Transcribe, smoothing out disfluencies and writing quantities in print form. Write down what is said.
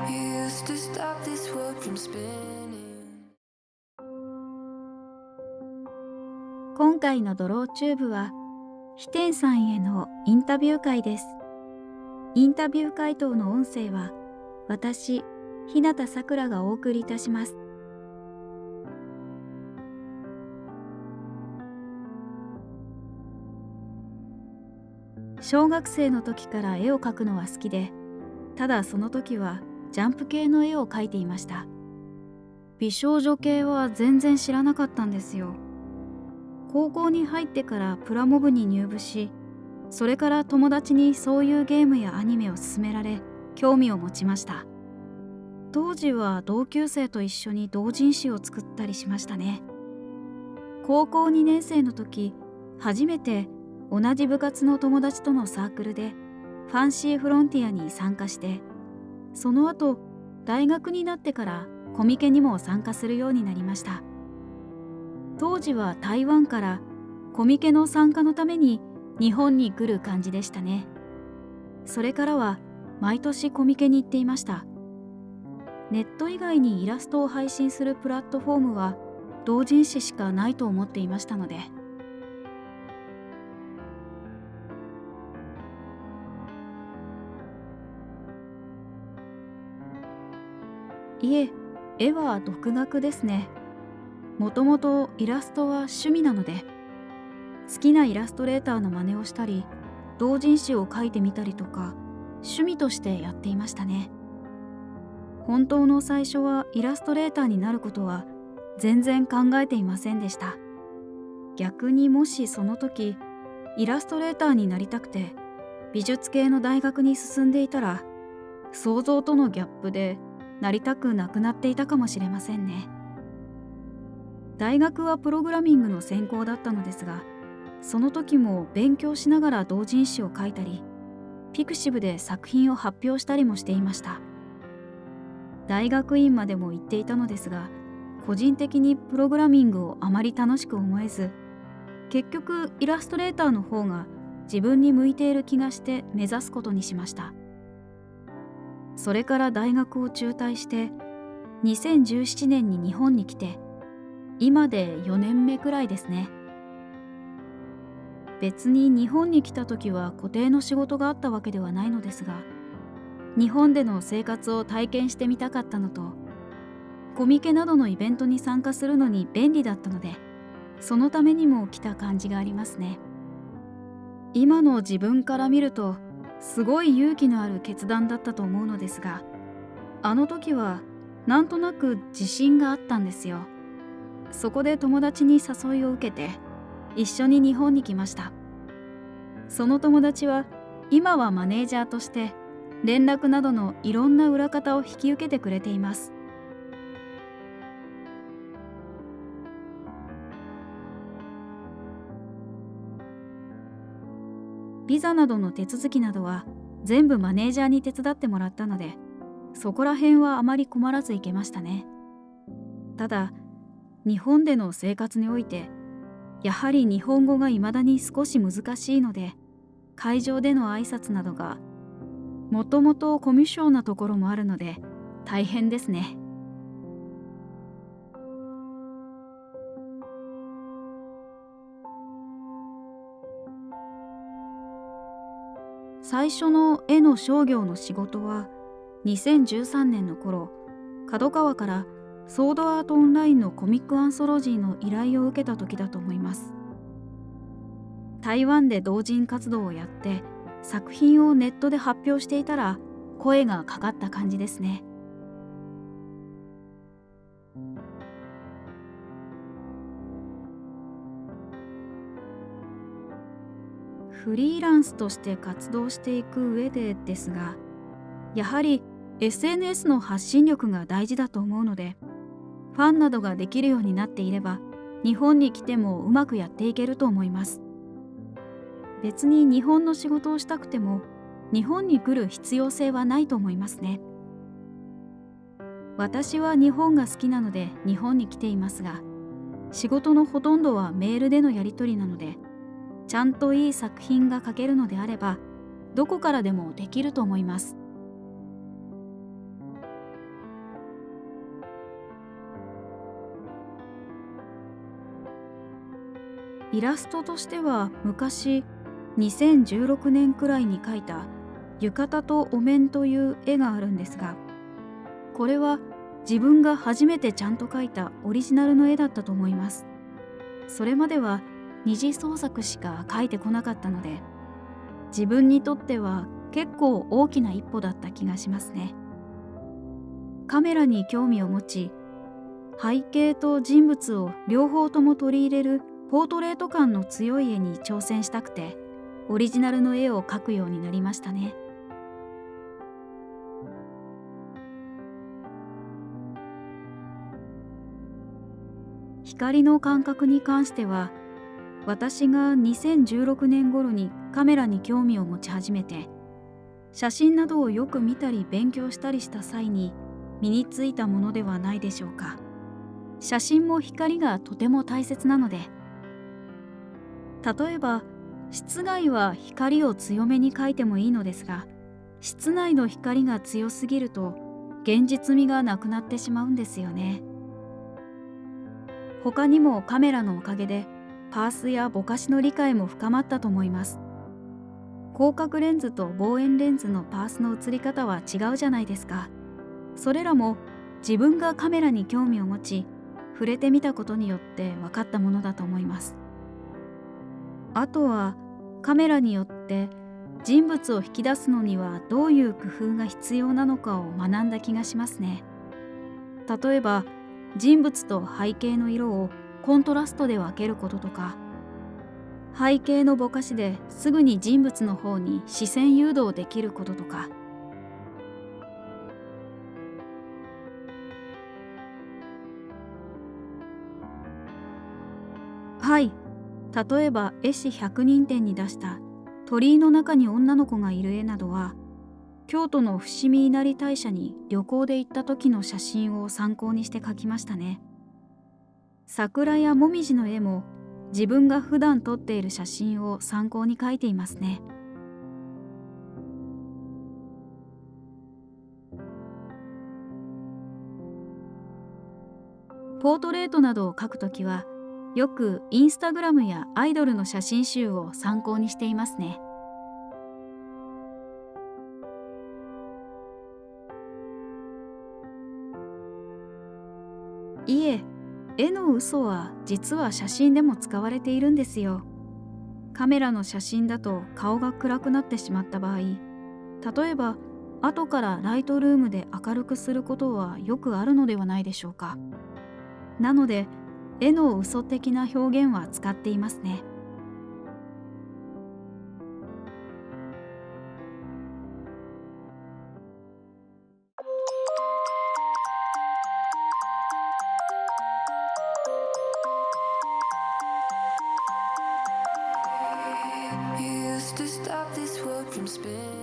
You used to stop this world from spinning. 今回のドローチューブは飛天さんへのインタビュー会です。インタビュー回答の音声は私、日向さくらがお送りいたします。小学生の時から絵を描くのは好きで、ただその時はジャンプ系の絵を描いていました。美少女系は全然知らなかったんですよ。高校に入ってからプラモ部に入部し、それから友達にそういうゲームやアニメを勧められ、興味を持ちました。当時は同級生と一緒に同人誌を作ったりしましたね。高校2年生の時、初めて同じ部活の友達とのサークルでファンシーフロンティアに参加して、その後大学になってからコミケにも参加するようになりました。当時は台湾からコミケの参加のために日本に来る感じでしたね。それからは毎年コミケに行っていました。ネット以外にイラストを配信するプラットフォームは同人誌しかないと思っていましたので。いえ、絵は独学ですね。もともとイラストは趣味なので、好きなイラストレーターの真似をしたり、同人誌を描いてみたりとか、趣味としてやっていましたね。本当の最初はイラストレーターになることは全然考えていませんでした。逆にもしその時、イラストレーターになりたくて、美術系の大学に進んでいたら、想像とのギャップでなりたくなくなっていたかもしれませんね。大学はプログラミングの専攻だったのですが、その時も勉強しながら同人誌を書いたり、ピクシブで作品を発表したりもしていました。大学院までも行っていたのですが、個人的にプログラミングをあまり楽しく思えず、結局イラストレーターの方が自分に向いている気がして目指すことにしました。それから大学を中退して、2017年に日本に来て、今で4年目くらいですね。別に日本に来た時は固定の仕事があったわけではないのですが、日本での生活を体験してみたかったのと、コミケなどのイベントに参加するのに便利だったので、そのためにも来た感じがありますね。今の自分から見ると、すごい勇気のある決断だったと思うのですが、あの時はなんとなく自信があったんですよ。そこで友達に誘いを受けて一緒に日本に来ました。その友達は今はマネージャーとして連絡などのいろんな裏方を引き受けてくれています。ビザなどの手続きなどは全部マネージャーに手伝ってもらったので、そこら辺はあまり困らず行けましたね。ただ日本での生活において、やはり日本語が未だに少し難しいので、会場での挨拶などがもともとコミュ障なところもあるので大変ですね。最初の絵の商業の仕事は2013年の頃、角川からソードアートオンラインのコミックアンソロジーの依頼を受けた時だと思います。台湾で同人活動をやって作品をネットで発表していたら声がかかった感じですね。フリーランスとして活動していく上でですが、やはり SNS の発信力が大事だと思うので、ファンなどができるようになっていれば日本に来てもうまくやっていけると思います。別に日本の仕事をしたくても日本に来る必要性はないと思いますね。私は日本が好きなので日本に来ていますが、仕事のほとんどはメールでのやり取りなので、ちゃんといい作品が描けるのであれば、どこからでもできると思います。イラストとしては昔2016年くらいに描いた浴衣とお面という絵があるんですが、これは自分が初めてちゃんと描いたオリジナルの絵だったと思います。それまでは二次創作しか描いてこなかったので、自分にとっては結構大きな一歩だった気がしますね。カメラに興味を持ち、背景と人物を両方とも取り入れるポートレート感の強い絵に挑戦したくて、オリジナルの絵を描くようになりましたね。光の感覚に関しては、私が2016年頃にカメラに興味を持ち始めて、写真などをよく見たり勉強したりした際に身についたものではないでしょうか。写真も光がとても大切なので、例えば室外は光を強めに描いてもいいのですが、室内の光が強すぎると現実味がなくなってしまうんですよね。他にもカメラのおかげでパースやぼかしの理解も深まったと思います。広角レンズと望遠レンズのパースの映り方は違うじゃないですか。それらも自分がカメラに興味を持ち、触れてみたことによって分かったものだと思います。あとはカメラによって人物を引き出すのにはどういう工夫が必要なのかを学んだ気がしますね。例えば人物と背景の色をコントラストで分けることとか、背景のぼかしですぐに人物の方に視線誘導できることとか、はい、例えば絵師100人展に出した鳥居の中に女の子がいる絵などは、京都の伏見稲荷大社に旅行で行った時の写真を参考にして描きましたね。桜やもみじの絵も自分が普段撮っている写真を参考に描いていますね。ポートレートなどを描くときは、よくインスタグラムやアイドルの写真集を参考にしていますね。いえ、絵の嘘は実は写真でも使われているんですよ。カメラの写真だと顔が暗くなってしまった場合、例えば後からライトルームで明るくすることはよくあるのではないでしょうか。なので絵の嘘的な表現は使っていますね。You used to stop this world from spinning.